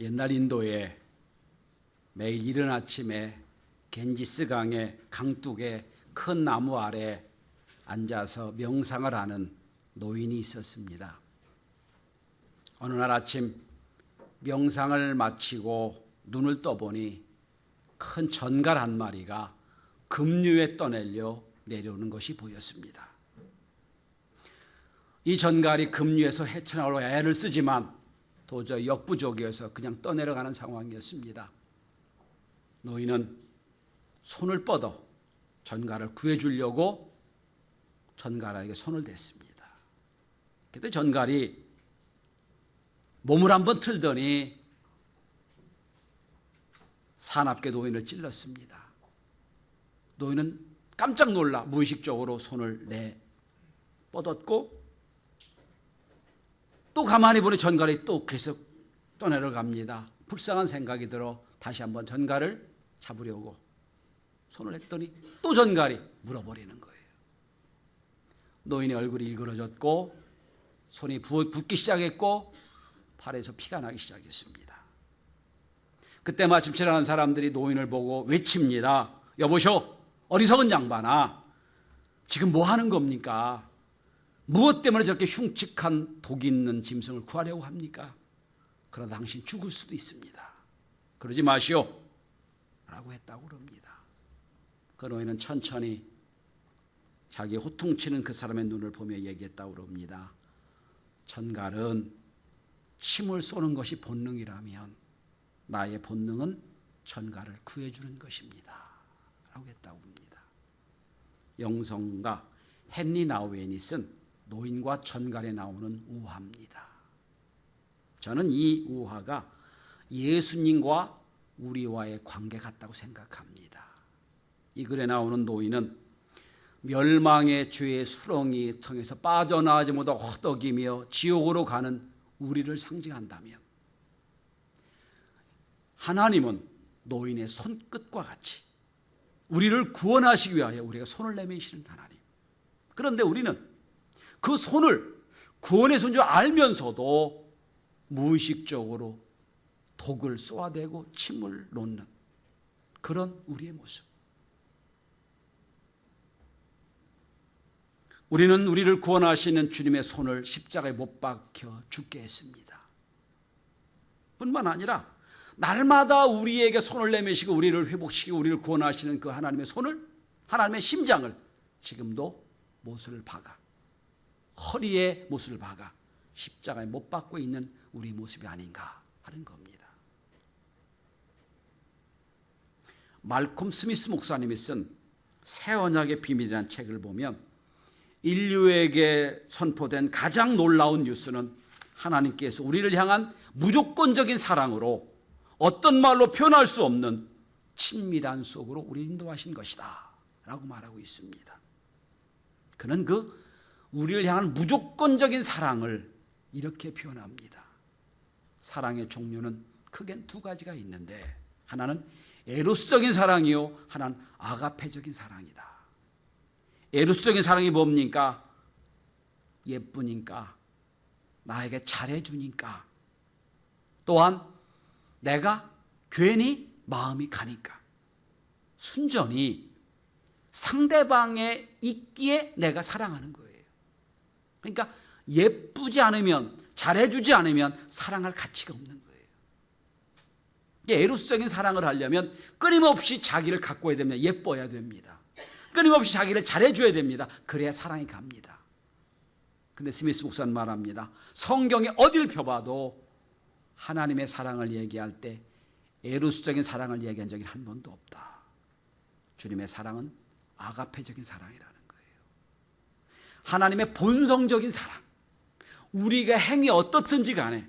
옛날 인도에 매일 이른 아침에 겐지스 강의 강둑에 큰 나무 아래 앉아서 명상을 하는 노인이 있었습니다. 어느 날 아침 명상을 마치고 눈을 떠보니 큰 전갈 한 마리가 급류에 떠내려 내려오는 것이 보였습니다. 이 전갈이 급류에서 헤쳐나오려 애를 쓰지만 도저히 역부족이어서 그냥 떠내려가는 상황이었습니다. 노인은 손을 뻗어 전갈을 구해주려고 전갈에게 손을 댔습니다. 그때 전갈이 몸을 한번 틀더니 사납게 노인을 찔렀습니다. 노인은 깜짝 놀라 무의식적으로 손을 뻗었고 또 가만히 보니 전갈이 또 계속 떠내려갑니다. 불쌍한 생각이 들어 다시 한번 전갈을 잡으려고 손을 했더니 또 전갈이 물어버리는 거예요. 노인의 얼굴이 일그러졌고 손이 붓기 시작했고 팔에서 피가 나기 시작했습니다. 그때 마침 지나가는 사람들이 노인을 보고 외칩니다. 여보쇼, 어리석은 양반아, 지금 뭐 하는 겁니까? 무엇 때문에 저렇게 흉측한 독이 있는 짐승을 구하려고 합니까? 그러다 당신 죽을 수도 있습니다. 그러지 마시오 라고 했다고 그럽니다. 그 노인은 천천히 자기 호통치는 그 사람의 눈을 보며 얘기했다고 그럽니다. 전갈은 침을 쏘는 것이 본능이라면 나의 본능은 전갈을 구해주는 것입니다 라고 했다고 합니다. 영성가 헨리 나우엔이 쓴 노인과 전갈에 나오는 우화입니다. 저는 이 우화가 예수님과 우리와의 관계 같다고 생각합니다. 이 글에 나오는 노인은 멸망의 죄의 수렁이 통해서 빠져나가지 못하고 허덕이며 지옥으로 가는 우리를 상징한다면 하나님은 노인의 손끝과 같이 우리를 구원하시기 위하여 우리가 손을 내미시는 하나님. 그런데 우리는 그 손을 구원의 손인 줄 알면서도 무의식적으로 독을 쏘아대고 침을 놓는 그런 우리의 모습. 우리는 우리를 구원하시는 주님의 손을 십자가에 못 박혀 죽게 했습니다. 뿐만 아니라 날마다 우리에게 손을 내미시고 우리를 회복시키고 우리를 구원하시는 그 하나님의 손을, 하나님의 심장을 지금도 못을 박아, 허리에 못을 박아 십자가에 못 박고 있는 우리 모습이 아닌가 하는 겁니다. 말콤 스미스 목사님이 쓴 새 언약의 비밀이라는 책을 보면 인류에게 선포된 가장 놀라운 뉴스는 하나님께서 우리를 향한 무조건적인 사랑으로 어떤 말로 표현할 수 없는 친밀한 속으로 우리를 인도하신 것이다 라고 말하고 있습니다. 그는 그 우리를 향한 무조건적인 사랑을 이렇게 표현합니다. 사랑의 종류는 크게 두 가지가 있는데 하나는 에로스적인 사랑이요, 하나는 아가페적인 사랑이다. 에로스적인 사랑이 뭡니까? 예쁘니까, 나에게 잘해주니까, 또한 내가 괜히 마음이 가니까, 순전히 상대방의 있기에 내가 사랑하는 거예요. 그러니까 예쁘지 않으면, 잘해주지 않으면 사랑할 가치가 없는 거예요. 에로스적인 사랑을 하려면 끊임없이 자기를 가꿔야 됩니다. 예뻐야 됩니다. 끊임없이 자기를 잘해줘야 됩니다. 그래야 사랑이 갑니다. 근데 스미스 목사는 말합니다. 성경에 어딜 펴봐도 하나님의 사랑을 얘기할 때 에로스적인 사랑을 얘기한 적이 한 번도 없다. 주님의 사랑은 아가페적인 사랑이라는 거예요. 하나님의 본성적인 사랑. 우리가 행위 어떻든지 간에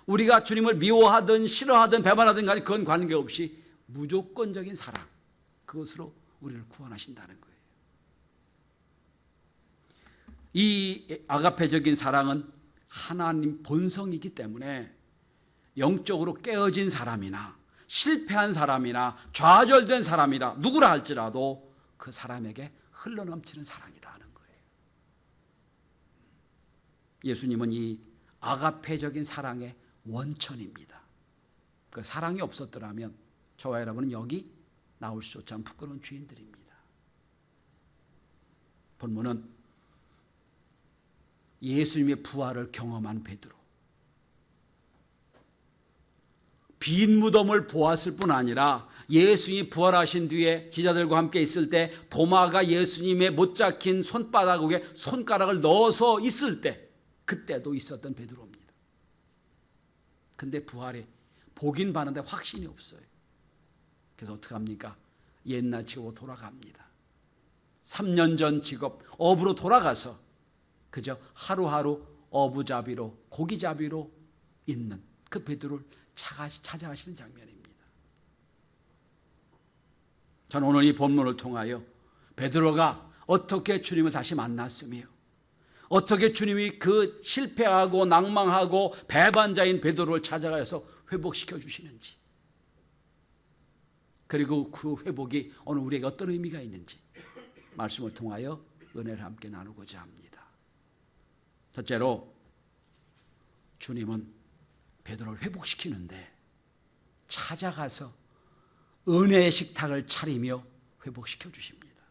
우리가 주님을 미워하든 싫어하든 배반하든 간에 그건 관계없이 무조건적인 사랑. 그것으로 우리를 구원하신다는 거예요. 이 아가페적인 사랑은 하나님 본성이기 때문에 영적으로 깨어진 사람이나 실패한 사람이나 좌절된 사람이나 누구라 할지라도 그 사람에게 흘러넘치는 사랑이다 하는 거예요. 예수님은 이 아가페적인 사랑의 원천입니다. 그 사랑이 없었더라면 저와 여러분은 여기 나올 수조차 부끄러운 죄인들입니다. 본문은 예수님의 부활을 경험한 베드로, 빈 무덤을 보았을 뿐 아니라 예수님이 부활하신 뒤에 제자들과 함께 있을 때 도마가 예수님의 못 잡힌 손바닥에 손가락을 넣어서 있을 때, 그때도 있었던 베드로입니다. 근데 부활에 보긴 봤는데 확신이 없어요. 그래서 어떻게 합니까? 옛날 직업으로 돌아갑니다. 3년 전 직업 업으로 돌아가서 그저 하루하루 어부잡이로 고기잡이로 있는 그 베드로를 찾아가시는 장면입니다. 저는 오늘 이 본문을 통하여 베드로가 어떻게 주님을 다시 만났으며 어떻게 주님이 그 실패하고 낭망하고 배반자인 베드로를 찾아가서 회복시켜 주시는지, 그리고 그 회복이 오늘 우리에게 어떤 의미가 있는지 말씀을 통하여 은혜를 함께 나누고자 합니다. 첫째로 주님은 베드로를 회복시키는데 찾아가서 은혜의 식탁을 차리며 회복시켜 주십니다.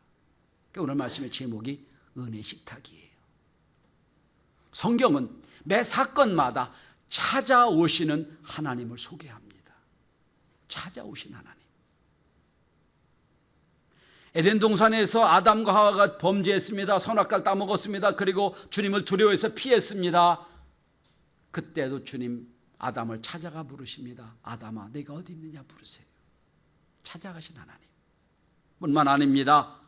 오늘 말씀의 제목이 은혜의 식탁이에요. 성경은 매 사건마다 찾아오시는 하나님을 소개합니다. 찾아오신 하나님. 에덴 동산에서 아담과 하와가 범죄했습니다. 선악과를 따먹었습니다. 그리고 주님을 두려워해서 피했습니다. 그때도 주님 아담을 찾아가 부르십니다. 아담아, 내가 어디 있느냐 부르세요. 찾아가신 하나님. 뿐만 아닙니다.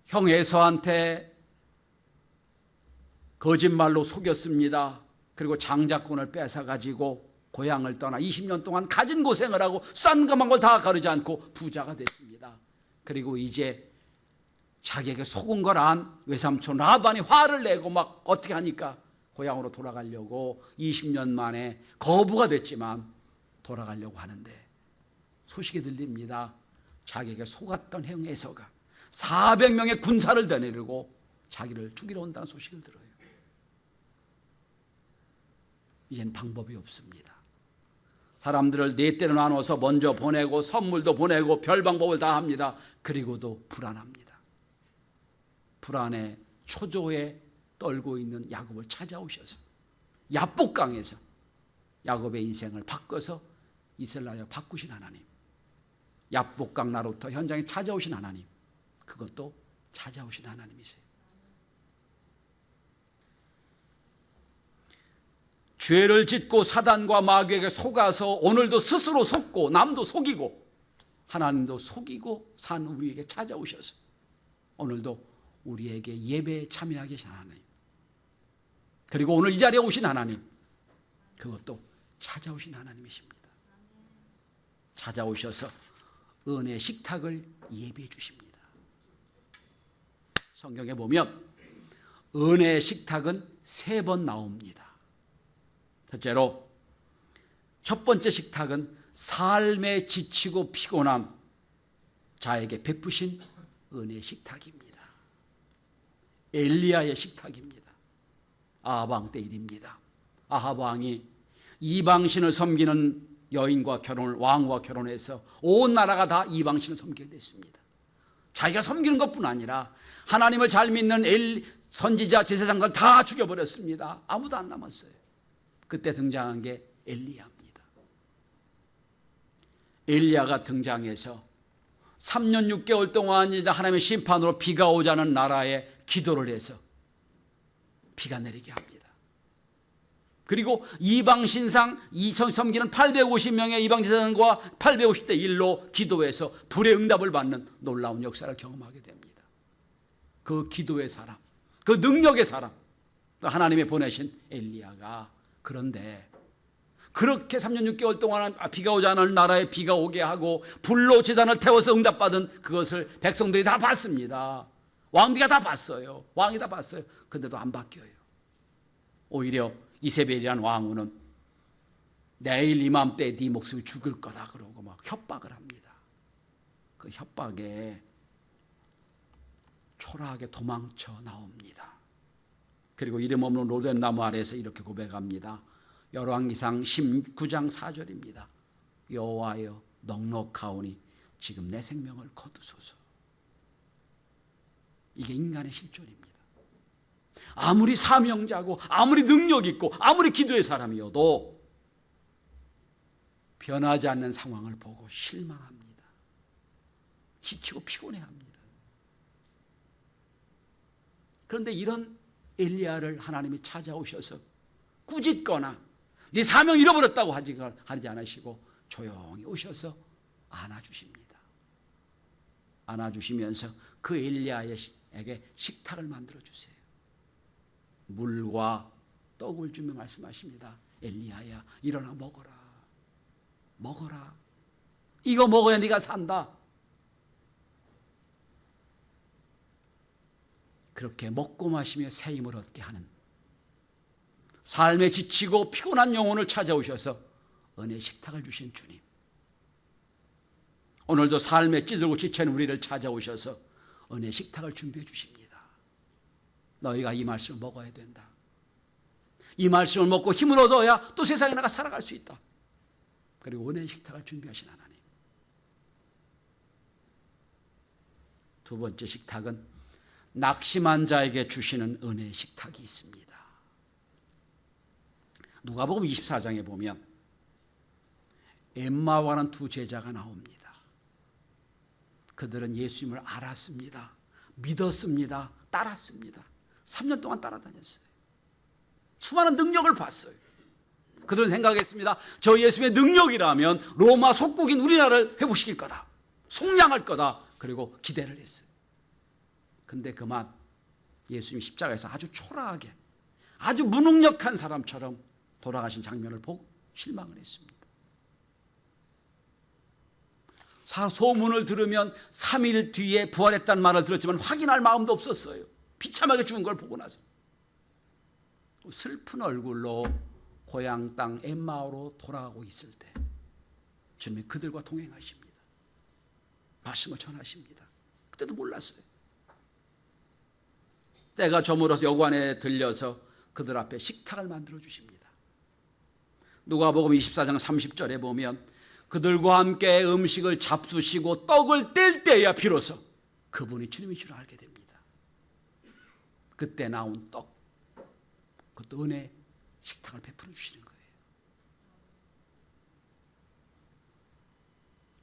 형 에서한테 거짓말로 속였습니다. 그리고 장자권을 뺏어가지고 고향을 떠나 20년 동안 가진 고생을 하고 싼감한 걸 다 가르지 않고 부자가 됐습니다. 그리고 이제 자기에게 속은 걸 안 외삼촌 라반이 화를 내고 막 어떻게 하니까 고향으로 돌아가려고 20년 만에 거부가 됐지만 돌아가려고 하는데 소식이 들립니다. 자기에게 속았던 형 에서가 400명의 군사를 되내리고 자기를 죽이러 온다는 소식을 들어요. 이젠 방법이 없습니다. 사람들을 네 대로 나눠서 먼저 보내고 선물도 보내고 별 방법을 다 합니다. 그리고도 불안합니다. 불안에 초조에 떨고 있는 야곱을 찾아오셔서 야복강에서 야곱의 인생을 바꿔서 이스라엘을 바꾸신 하나님, 야복강 나루터 현장에 찾아오신 하나님, 그것도 찾아오신 하나님이세요. 죄를 짓고 사단과 마귀에게 속아서 오늘도 스스로 속고 남도 속이고 하나님도 속이고 산 우리에게 찾아오셔서 오늘도 우리에게 예배에 참여하게 하신 하나님, 그리고 오늘 이 자리에 오신 하나님, 그것도 찾아오신 하나님이십니다. 찾아오셔서 은혜의 식탁을 예배해 주십니다. 성경에 보면 은혜의 식탁은 3번 나옵니다. 첫째로, 첫 번째 식탁은 삶에 지치고 피곤한 자에게 베푸신 은혜의 식탁입니다. 엘리야의 식탁입니다. 아합 왕 때 일입니다. 아합 왕이 이방신을 섬기는 여인과 왕과 결혼해서 온 나라가 다 이방신을 섬기게 됐습니다. 자기가 섬기는 것뿐 아니라 하나님을 잘 믿는 선지자 제사장들 다 죽여버렸습니다. 아무도 안 남았어요. 그때 등장한 게 엘리야입니다. 엘리야가 등장해서 3년 6개월 동안 하나님의 심판으로 비가 오자는 나라에 기도를 해서 비가 내리게 합니다. 그리고 이방신상 섬기는 850명의 이방제사장과 850대 1로 기도해서 불의 응답을 받는 놀라운 역사를 경험하게 됩니다. 그 기도의 사람, 그 능력의 사람, 하나님이 보내신 엘리야가, 그런데 그렇게 3년 6개월 동안 비가 오지 않은 나라에 비가 오게 하고 불로 제단을 태워서 응답받은 그것을 백성들이 다 봤습니다. 왕비가 다 봤어요. 왕이 다 봤어요. 근데도 안 바뀌어요. 오히려 이세벨이라는 왕후는 내일 이맘때 네 목숨이 죽을 거다 그러고 막 협박을 합니다. 그 협박에 초라하게 도망쳐 나옵니다. 그리고 이름 없는 로덴 나무 아래에서 이렇게 고백합니다. 열왕기상 19장 4절입니다. 여호와여 넉넉하오니 지금 내 생명을 거두소서. 이게 인간의 실존입니다. 아무리 사명자고 아무리 능력 있고 아무리 기도의 사람이어도 변하지 않는 상황을 보고 실망합니다. 지치고 피곤해합니다. 그런데 이런 엘리야를 하나님이 찾아오셔서 꾸짖거나 네 사명 잃어버렸다고 하지 않으시고 조용히 오셔서 안아주십니다. 안아주시면서 그 엘리야에게 식탁을 만들어주세요. 물과 떡을 주며 말씀하십니다. 엘리야야 일어나 먹어라. 먹어라. 이거 먹어야 네가 산다. 그렇게 먹고 마시며 새 힘을 얻게 하는, 삶에 지치고 피곤한 영혼을 찾아오셔서 은혜의 식탁을 주신 주님, 오늘도 삶에 찌들고 지치는 우리를 찾아오셔서 은혜의 식탁을 준비해 주십니다. 너희가 이 말씀을 먹어야 된다. 이 말씀을 먹고 힘을 얻어야 또 세상에 나가 살아갈 수 있다. 그리고 은혜의 식탁을 준비하신 하나님. 두 번째 식탁은 낙심한 자에게 주시는 은혜의 식탁이 있습니다. 누가복음 24장에 보면 엠마오와 하는 두 제자가 나옵니다. 그들은 예수님을 알았습니다. 믿었습니다. 따랐습니다. 3년 동안 따라다녔어요. 수많은 능력을 봤어요. 그들은 생각했습니다. 저 예수님의 능력이라면 로마 속국인 우리나라를 회복시킬 거다. 속량할 거다. 그리고 기대를 했어요. 근데 그만 예수님이 십자가에서 아주 초라하게, 아주 무능력한 사람처럼 돌아가신 장면을 보고 실망을 했습니다. 소문을 들으면 3일 뒤에 부활했다는 말을 들었지만 확인할 마음도 없었어요. 비참하게 죽은 걸 보고 나서 슬픈 얼굴로 고향 땅 엠마오로 돌아가고 있을 때 주님이 그들과 동행하십니다. 말씀을 전하십니다. 그때도 몰랐어요. 때가 저물어서 여관에 들려서 그들 앞에 식탁을 만들어 주십니다. 누가복음 24장 30절에 보면 그들과 함께 음식을 잡수시고 떡을 뗄 때야 비로소 그분이 주님인 줄 알게 됩니다. 그때 나온 떡, 그것도 은혜 식탁을 베풀어 주시는 거예요.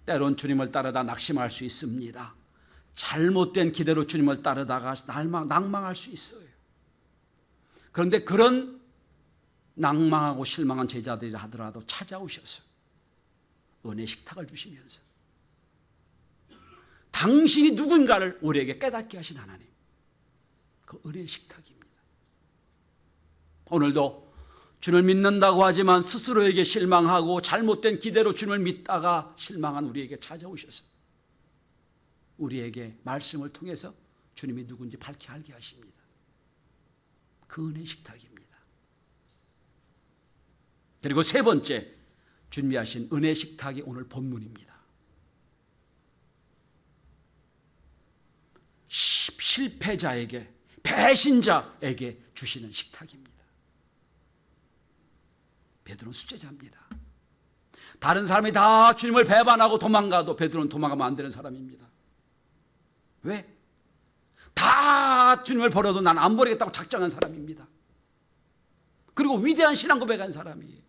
때론 주님을 따르다 낙심할 수 있습니다. 잘못된 기대로 주님을 따르다가 낭망할 수 있어요. 그런데 그런 낭망하고 실망한 제자들이 하더라도 찾아오셔서 은혜 식탁을 주시면서 당신이 누군가를 우리에게 깨닫게 하신 하나님, 그 은혜 식탁입니다. 오늘도 주님을 믿는다고 하지만 스스로에게 실망하고 잘못된 기대로 주님을 믿다가 실망한 우리에게 찾아오셔서 우리에게 말씀을 통해서 주님이 누군지 밝히 알게 하십니다. 그 은혜 식탁입니다. 그리고 세 번째 준비하신 은혜 식탁이 오늘 본문입니다. 실패자에게, 배신자에게 주시는 식탁입니다. 베드로는 수제자입니다. 다른 사람이 다 주님을 배반하고 도망가도 베드로는 도망가면 안 되는 사람입니다. 왜? 다 주님을 버려도 난 안 버리겠다고 작정한 사람입니다. 그리고 위대한 신앙 고백한 사람이에요.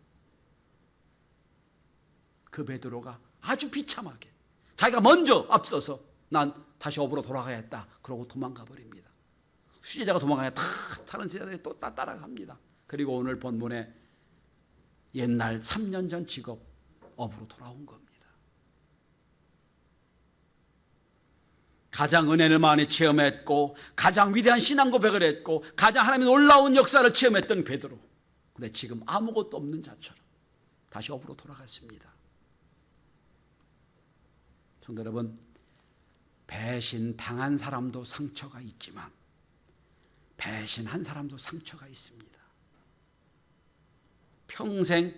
그 베드로가 아주 비참하게 자기가 먼저 앞서서 난 다시 업으로 돌아가야겠다 그러고 도망가 버립니다. 수제자가 도망가야 다른 제자들이 또 따라갑니다. 그리고 오늘 본문에 옛날 3년 전 직업 업으로 돌아온 겁니다. 가장 은혜를 많이 체험했고 가장 위대한 신앙 고백을 했고 가장 하나님의 놀라운 역사를 체험했던 베드로, 근데 지금 아무것도 없는 자처럼 다시 업으로 돌아갔습니다. 성도 여러분, 배신당한 사람도 상처가 있지만 배신한 사람도 상처가 있습니다. 평생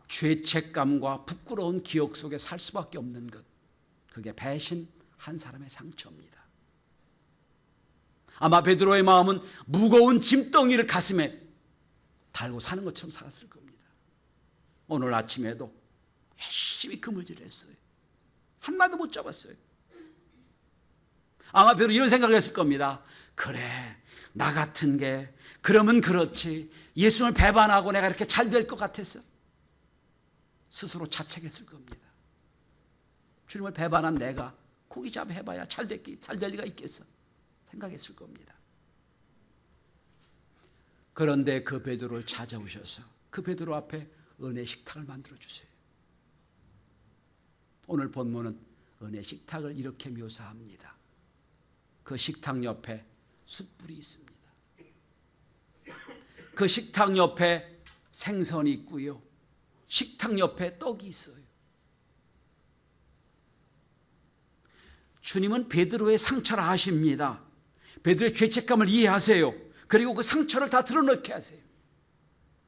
죄책감과 부끄러운 기억 속에 살 수밖에 없는 것, 그게 배신한 사람의 상처입니다. 아마 베드로의 마음은 무거운 짐덩이를 가슴에 달고 사는 것처럼 살았을 겁니다. 오늘 아침에도 열심히 그물질을 했어요. 한 마리도 못 잡았어요. 아마 베드로 이런 생각을 했을 겁니다. 그래, 나 같은 게 그러면 그렇지, 예수님을 배반하고 내가 이렇게 잘 될 것 같았어. 스스로 자책했을 겁니다. 주님을 배반한 내가 고기 잡아봐야 잘 될 리가 있겠어 생각했을 겁니다. 그런데 그 베드로를 찾아오셔서 그 베드로 앞에 은혜 식탁을 만들어 주세요. 오늘 본문은 은혜 식탁을 이렇게 묘사합니다. 그 식탁 옆에 숯불이 있습니다. 그 식탁 옆에 생선이 있고요. 식탁 옆에 떡이 있어요. 주님은 베드로의 상처를 아십니다. 베드로의 죄책감을 이해하세요. 그리고 그 상처를 다 드러넣게 하세요.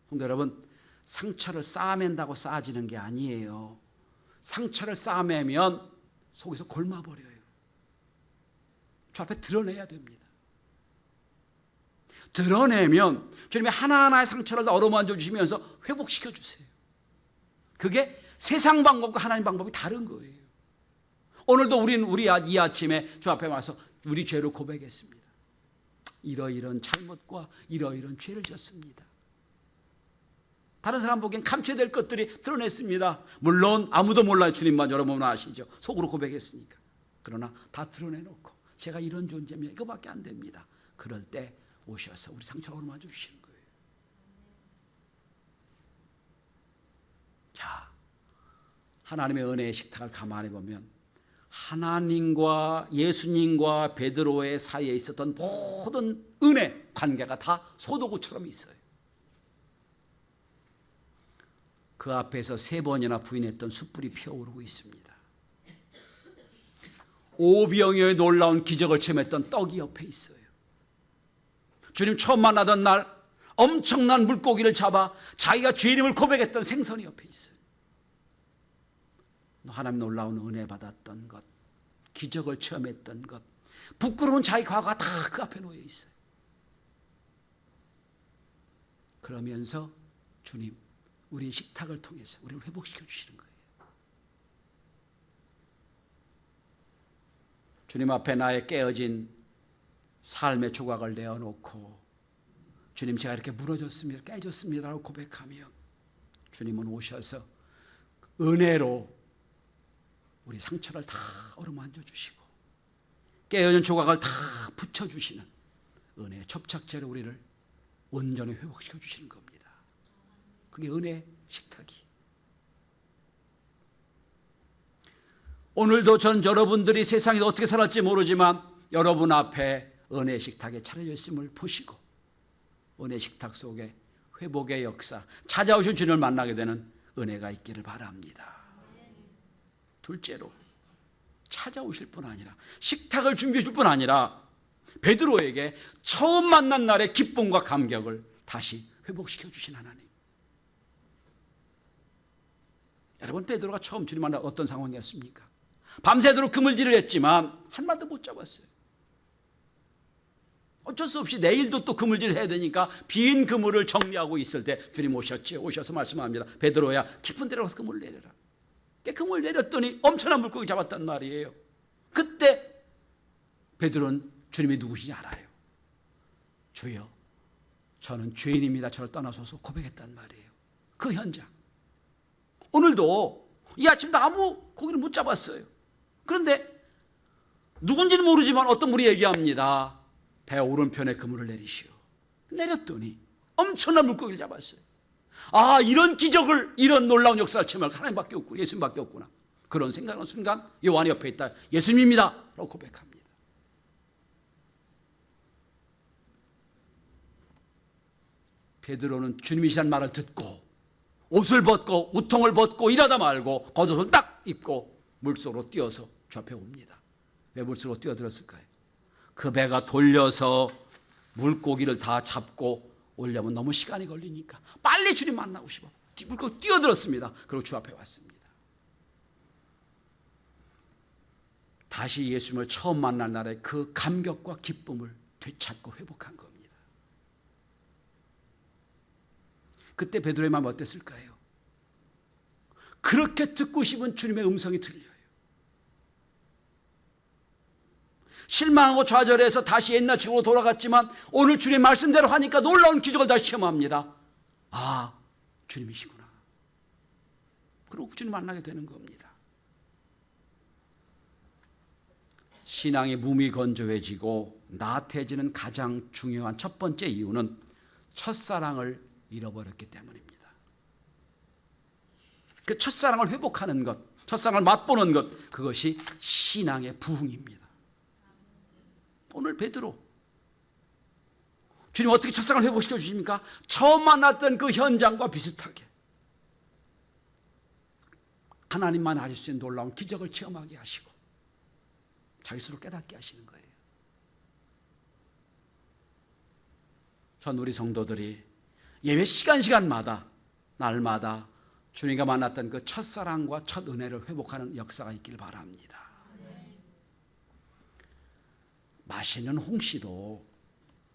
성도 여러분, 상처를 쌓아맨다고 쌓아지는 게 아니에요. 상처를 쌓아매면 속에서 골마버려요. 주 앞에 드러내야 됩니다. 드러내면 주님이 하나하나의 상처를 어루만져 주시면서 회복시켜 주세요. 그게 세상 방법과 하나님 방법이 다른 거예요. 오늘도 우리는 이 아침에 주 앞에 와서 우리 죄를 고백했습니다. 이러이러한 잘못과 이러이러한 죄를 졌습니다. 다른 사람 보기엔 감춰야 될 것들이 드러냈습니다. 물론 아무도 몰라요. 주님만 여러분은 아시죠. 속으로 고백했으니까. 그러나 다 드러내놓고 제가 이런 존재입니다. 이거밖에 안 됩니다. 그럴 때 오셔서 우리 상처를 어루만져 주시는 거예요. 자, 하나님의 은혜의 식탁을 가만히 보면 하나님과 예수님과 베드로의 사이에 있었던 모든 은혜 관계가 다 소도구처럼 있어요. 그 앞에서 3번이나 부인했던 숯불이 피어오르고 있습니다. 오병이어의 놀라운 기적을 체험했던 떡이 옆에 있어요. 주님 처음 만나던 날 엄청난 물고기를 잡아 자기가 죄인임을 고백했던 생선이 옆에 있어요. 하나님 놀라운 은혜 받았던 것, 기적을 체험했던 것, 부끄러운 자기 과거가 다 그 앞에 놓여 있어요. 그러면서 주님, 우리 식탁을 통해서 우리를 회복시켜 주시는 거예요. 주님 앞에 나의 깨어진 삶의 조각을 내어놓고 주님, 제가 이렇게 무너졌습니다, 깨졌습니다 라고 고백하면 주님은 오셔서 은혜로 우리 상처를 다 어루만져 주시고 깨어진 조각을 다 붙여주시는 은혜의 접착제로 우리를 온전히 회복시켜 주시는 겁니다. 그게 은혜 식탁이. 오늘도 전 여러분들이 세상에 어떻게 살았지 모르지만 여러분 앞에 은혜 식탁에 차려져 있음을 보시고 은혜 식탁 속에 회복의 역사, 찾아오신 주님을 만나게 되는 은혜가 있기를 바랍니다. 둘째로, 찾아오실 뿐 아니라 식탁을 준비해 줄 뿐 아니라 베드로에게 처음 만난 날의 기쁨과 감격을 다시 회복시켜 주신 하나님. 여러분, 베드로가 처음 주님 만나 어떤 상황이었습니까? 밤새도록 그물질을 했지만 한 마리도 못 잡았어요. 어쩔 수 없이 내일도 또 그물질을 해야 되니까 빈 그물을 정리하고 있을 때 주님 오셨죠. 오셔서 말씀합니다. 베드로야, 깊은 데로 가서 그물을 내려라. 그물 내렸더니 엄청난 물고기 잡았단 말이에요. 그때 베드로는 주님이 누구신지 알아요. 주여, 저는 죄인입니다. 저를 떠나소서 고백했단 말이에요. 그 현장. 오늘도 이 아침도 아무 고기를 못 잡았어요. 그런데 누군지는 모르지만 어떤 분이 얘기합니다. 배 오른편에 그물을 내리시오. 내렸더니 엄청난 물고기를 잡았어요. 아, 이런 기적을, 이런 놀라운 역사를 체험할 하나님밖에 없고 예수님밖에 없구나. 그런 생각하는 순간 요한이 옆에 있다. 예수님입니다 라고 고백합니다. 베드로는 주님이시란 말을 듣고 옷을 벗고 우통을 벗고 일하다 말고 겉옷을 딱 입고 물속으로 뛰어서 주 앞에 옵니다. 왜 물속으로 뛰어들었을까요? 그 배가 돌려서 물고기를 다 잡고 오려면 너무 시간이 걸리니까 빨리 주님 만나고 싶어 물고기 뛰어들었습니다. 그리고 주 앞에 왔습니다. 다시 예수님을 처음 만날 날의 그 감격과 기쁨을 되찾고 회복한 겁니다. 그때 베드로의 마음 어땠을까요? 그렇게 듣고 싶은 주님의 음성이 들려요. 실망하고 좌절해서 다시 옛날 식으로 돌아갔지만 오늘 주님 말씀대로 하니까 놀라운 기적을 다시 체험합니다. 아, 주님이시구나. 그리고 주님 만나게 되는 겁니다. 신앙이 무미건조해지고 나태해지는 가장 중요한 첫 번째 이유는 첫사랑을 잃어버렸기 때문입니다. 그 첫사랑을 회복하는 것, 첫사랑을 맛보는 것, 그것이 신앙의 부흥입니다. 오늘 베드로, 주님 어떻게 첫사랑을 회복시켜 주십니까? 처음 만났던 그 현장과 비슷하게 하나님만 하실 수 있는 놀라운 기적을 체험하게 하시고 자기 스스로 깨닫게 하시는 거예요. 전 우리 성도들이 예배 시간마다 날마다 주님과 만났던 그 첫사랑과 첫 은혜를 회복하는 역사가 있기를 바랍니다. 맛있는 홍시도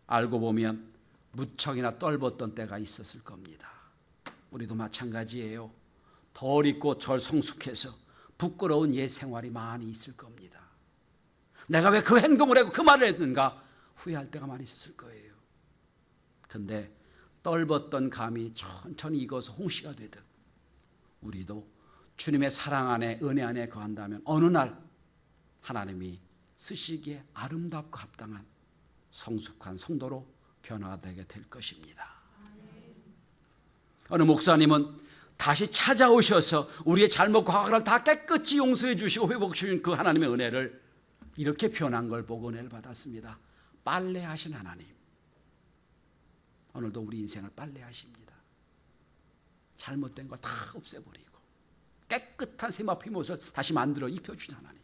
알고 보면 무척이나 떨벗던 때가 있었을 겁니다. 우리도 마찬가지예요. 덜 익고 덜 성숙해서 부끄러운 옛 생활이 많이 있을 겁니다. 내가 왜 그 행동을 하고 그 말을 했는가 후회할 때가 많이 있었을 거예요. 그런데 떨벗던 감이 천천히 익어서 홍시가 되듯 우리도 주님의 사랑 안에 은혜 안에 거한다면 어느 날 하나님이 쓰시기에 아름답고 합당한 성숙한 성도로 변화되게 될 것입니다. 어느 목사님은 다시 찾아오셔서 우리의 잘못과 과거를 다 깨끗이 용서해 주시고 회복해 주신 그 하나님의 은혜를 이렇게 표현한 걸 보고 은혜를 받았습니다. 빨래하신 하나님, 오늘도 우리 인생을 빨래하십니다. 잘못된 거 다 없애버리고 깨끗한 세마포 옷을 다시 만들어 입혀주신 하나님.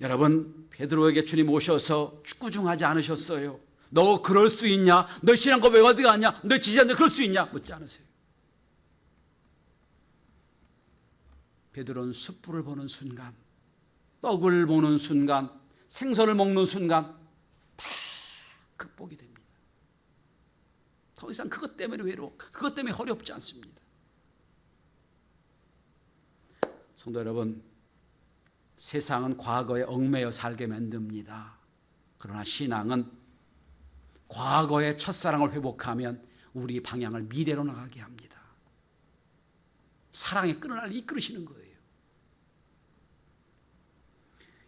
여러분, 베드로에게 주님 오셔서 꾸중하지 않으셨어요. 너 그럴 수 있냐? 너 신앙 고백 어디 갔냐? 너 지지한데 그럴 수 있냐? 묻지 않으세요. 베드로는 숯불을 보는 순간, 떡을 보는 순간, 생선을 먹는 순간 다 극복이 됩니다. 더 이상 그것 때문에 외로워, 그것 때문에 어렵지 않습니다. 성도 여러분, 세상은 과거에 얽매여 살게 만듭니다. 그러나 신앙은 과거의 첫사랑을 회복하면 우리 방향을 미래로 나가게 합니다. 사랑의 끈을 날 이끌으시는 거예요.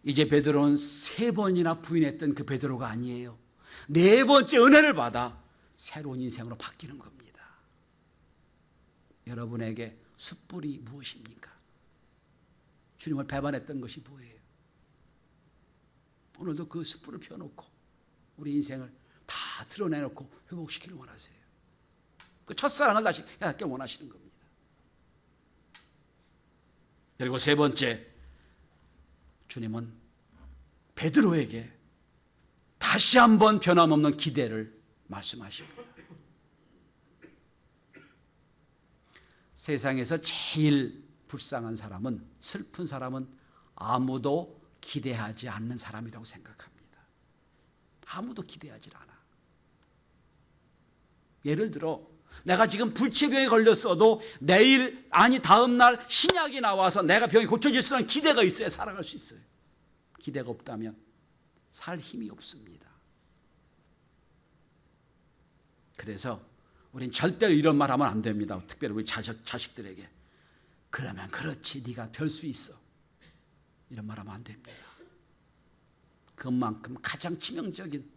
이제 베드로는 3번이나 부인했던 그 베드로가 아니에요. 4번째 은혜를 받아 새로운 인생으로 바뀌는 겁니다. 여러분에게 숯불이 무엇입니까? 주님을 배반했던 것이 뭐예요? 오늘도 그 숯불을 펴놓고 우리 인생을 다 드러내놓고 회복시키길 원하세요. 그 첫사랑을 다시 깨닫게 원하시는 겁니다. 그리고 3번째, 주님은 베드로에게 다시 한번 변함없는 기대를 말씀하십니다. 세상에서 제일 불쌍한 사람은, 슬픈 사람은 아무도 기대하지 않는 사람이라고 생각합니다. 아무도 기대하지 않아. 예를 들어 내가 지금 불치병에 걸렸어도 내일 아니 다음 날 신약이 나와서 내가 병이 고쳐질 수 있는 기대가 있어야 살아갈 수 있어요. 기대가 없다면 살 힘이 없습니다. 그래서 우린 절대로 이런 말 하면 안 됩니다. 특별히 우리 자식들에게. 그러면 그렇지, 네가 별 수 있어. 이런 말 하면 안 됩니다. 그만큼 가장 치명적인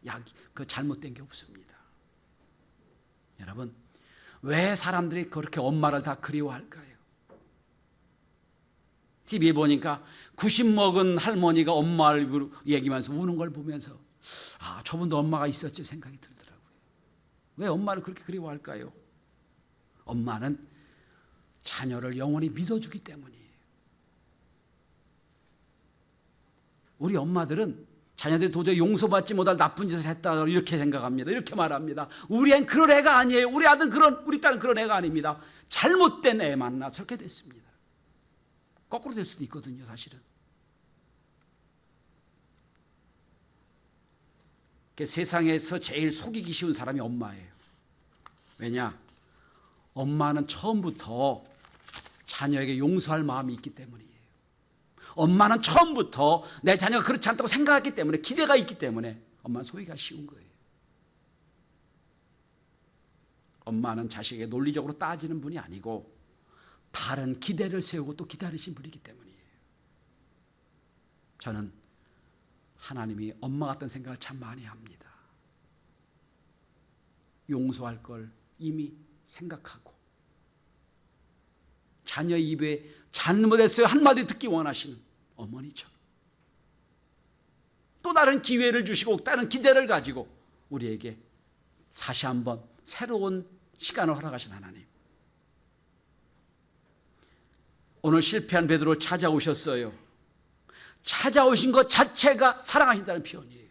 약이, 그 잘못된 게 없습니다. 여러분, 왜 사람들이 그렇게 엄마를 다 그리워할까요? TV에 보니까 90 먹은 할머니가 엄마를 얘기하면서 우는 걸 보면서 아, 저분도 엄마가 있었지 생각이 들더라고요. 왜 엄마를 그렇게 그리워할까요? 엄마는 자녀를 영원히 믿어주기 때문이에요. 우리 엄마들은 자녀들이 도저히 용서받지 못할 나쁜 짓을 했다 이렇게 생각합니다. 이렇게 말합니다. 우리 애는 그런 애가 아니에요. 우리 아들 우리 딸은 그런 애가 아닙니다. 잘못된 애 만나 저렇게 됐습니다. 거꾸로 될 수도 있거든요, 사실은. 세상에서 제일 속이기 쉬운 사람이 엄마예요. 왜냐? 엄마는 처음부터 자녀에게 용서할 마음이 있기 때문이에요. 엄마는 처음부터 내 자녀가 그렇지 않다고 생각했기 때문에, 기대가 있기 때문에 엄마는 소위가 쉬운 거예요. 엄마는 자식에게 논리적으로 따지는 분이 아니고 다른 기대를 세우고 또 기다리신 분이기 때문이에요. 저는 하나님이 엄마 같은 생각을 참 많이 합니다. 용서할 걸 이미 생각하고 자녀 입에 잘못했어요 한마디 듣기 원하시는 어머니죠. 또 다른 기회를 주시고 다른 기대를 가지고 우리에게 다시 한번 새로운 시간을 허락하신 하나님. 오늘 실패한 베드로를 찾아오셨어요. 찾아오신 것 자체가 사랑하신다는 표현이에요.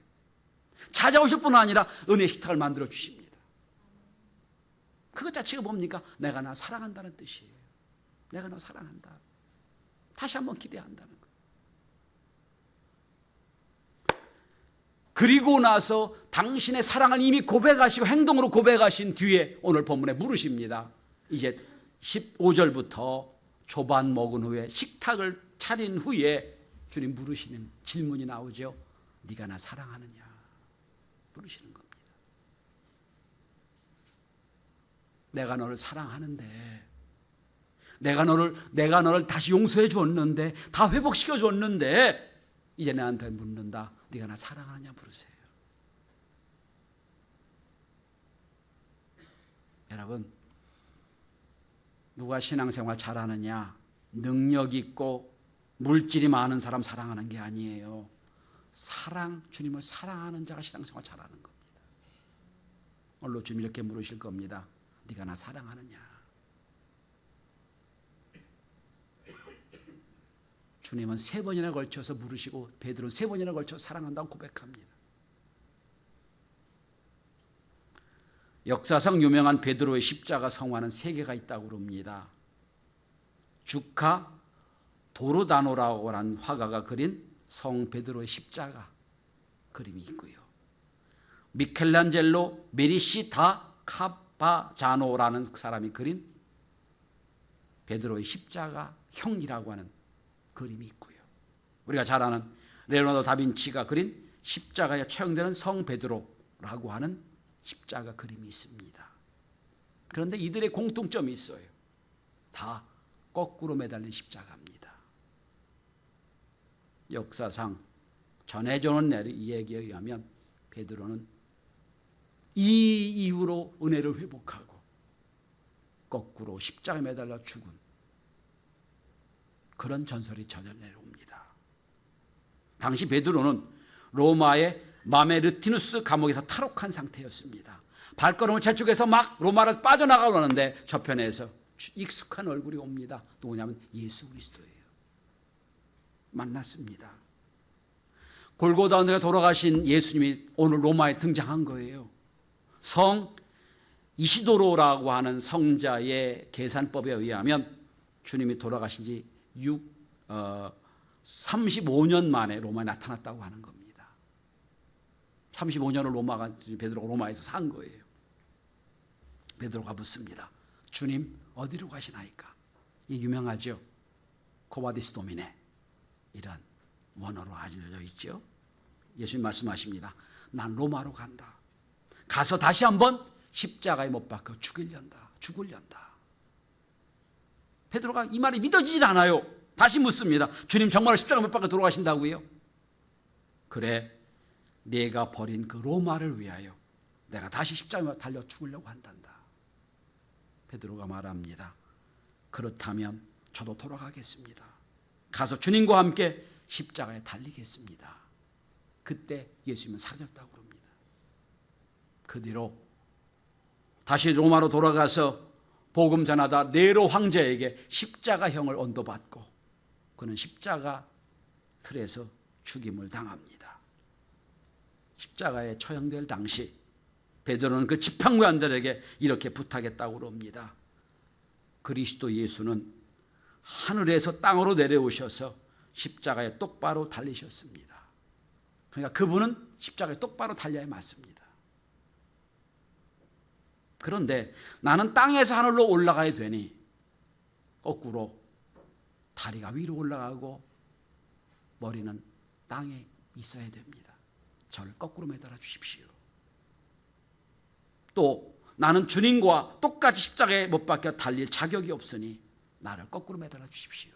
찾아오실 뿐 아니라 은혜 식탁을 만들어 주십니다. 그것 자체가 뭡니까? 내가 나 사랑한다는 뜻이에요. 내가 너 사랑한다. 다시 한번 기대한다는 거. 그리고 나서 당신의 사랑을 이미 고백하시고 행동으로 고백하신 뒤에 오늘 본문에 물으십니다. 이제 15절부터 조반 먹은 후에 식탁을 차린 후에 주님 물으시는 질문이 나오죠. 네가 나 사랑하느냐? 물으시는 겁니다. 내가 너를 사랑하는데, 내가 너를 다시 용서해 줬는데, 다 회복시켜 줬는데, 이제 나한테 묻는다. 네가 나 사랑하느냐 물으세요. 여러분, 누가 신앙생활 잘하느냐, 능력 있고 물질이 많은 사람 사랑하는 게 아니에요. 주님을 사랑하는 자가 신앙생활 잘하는 겁니다. 오늘 주님 이렇게 물으실 겁니다. 네가 나 사랑하느냐? 주님은 3번이나 걸쳐서 물으시고 베드로는 3번이나 걸쳐서 사랑한다고 고백합니다. 역사상 유명한 베드로의 십자가 성화는 3개가 있다고 그럽니다. 주카 도르다노라고 하는 화가가 그린 성 베드로의 십자가 그림이 있고요. 미켈란젤로 메디시 다 카바자노라는 사람이 그린 베드로의 십자가 형이라고 하는 그림이 있고요. 우리가 잘 아는 레오나르도 다빈치가 그린 십자가에 처형되는 성 베드로라고 하는 십자가 그림이 있습니다. 그런데 이들의 공통점이 있어요. 다 거꾸로 매달린 십자가입니다. 역사상 전해져온 이 얘기에 의하면 베드로는 이 이후로 은혜를 회복하고 거꾸로 십자가에 매달려 죽은 그런 전설이 전해 내려옵니다. 당시 베드로는 로마의 마메르티누스 감옥에서 탈옥한 상태였습니다. 발걸음을 재촉해서 막 로마를 빠져나가려는데 저편에서 익숙한 얼굴이 옵니다. 누구냐면 예수 그리스도예요. 만났습니다. 골고다 언덕에 돌아가신 예수님이 오늘 로마에 등장한 거예요. 성 이시도로라고 하는 성자의 계산법에 의하면 주님이 돌아가신 지 35년 만에 로마에 나타났다고 하는 겁니다. 35년을 베드로가 로마에서 산 거예요. 베드로가 묻습니다. 주님 어디로 가시나이까? 이 유명하죠. 코바디스 도미네, 이런 원어로 알려져 있죠. 예수님 말씀하십니다. 난 로마로 간다. 가서 다시 한번 십자가에 못 박혀 죽으련다. 베드로가 이 말이 믿어지질 않아요. 다시 묻습니다. 주님 정말 십자가에 못 박혀 돌아가신다고요? 그래, 내가 버린 그 로마를 위하여 내가 다시 십자가에 달려 죽으려고 한단다. 베드로가 말합니다. 그렇다면 저도 돌아가겠습니다. 가서 주님과 함께 십자가에 달리겠습니다. 그때 예수님은 사라졌다고 그럽니다. 그 뒤로 다시 로마로 돌아가서 복음 전하다 네로 황제에게 십자가형을 언도받고 그는 십자가 틀에서 죽임을 당합니다. 십자가에 처형될 당시 베드로는 그 지팡구안들에게 이렇게 부탁했다고 그럽니다. 그리스도 예수는 하늘에서 땅으로 내려오셔서 십자가에 똑바로 달리셨습니다. 그러니까 그분은 십자가에 똑바로 달려야 맞습니다. 그런데 나는 땅에서 하늘로 올라가야 되니 거꾸로 다리가 위로 올라가고 머리는 땅에 있어야 됩니다. 저를 거꾸로 매달아 주십시오. 또 나는 주님과 똑같이 십자가에 못 박혀 달릴 자격이 없으니 나를 거꾸로 매달아 주십시오.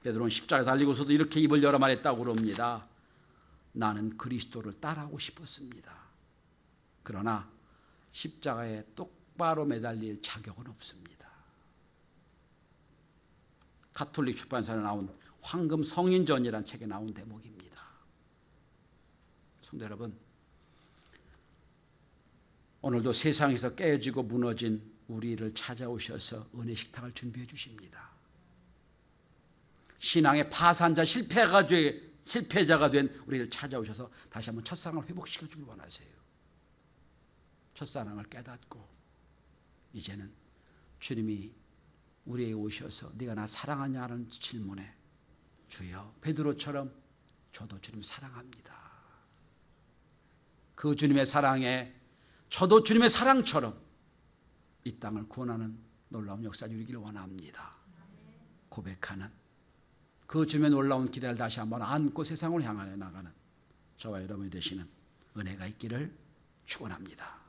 베드로는 십자가에 달리고서도 이렇게 입을 열어 말했다고 그럽니다. 나는 그리스도를 따라하고 싶었습니다. 그러나 십자가에 똑바로 매달릴 자격은 없습니다. 가톨릭 출판사에 나온 황금 성인전이라는 책에 나온 대목입니다. 성도 여러분, 오늘도 세상에서 깨어지고 무너진 우리를 찾아오셔서 은혜 식탁을 준비해 주십니다. 신앙의 파산자 실패자가 된 우리를 찾아오셔서 다시 한번 첫사랑을 회복시켜 주길 원하세요. 첫사랑을 깨닫고 이제는 주님이 우리에게 오셔서 네가 나 사랑하냐는 질문에 주여 베드로처럼 저도 주님 사랑합니다. 그 주님의 사랑에 저도 주님의 사랑처럼 이 땅을 구원하는 놀라운 역사 누리기를 원합니다. 고백하는 그 주님의 놀라운 기대를 다시 한번 안고 세상을 향하여 나가는 저와 여러분이 되시는 은혜가 있기를 축원합니다.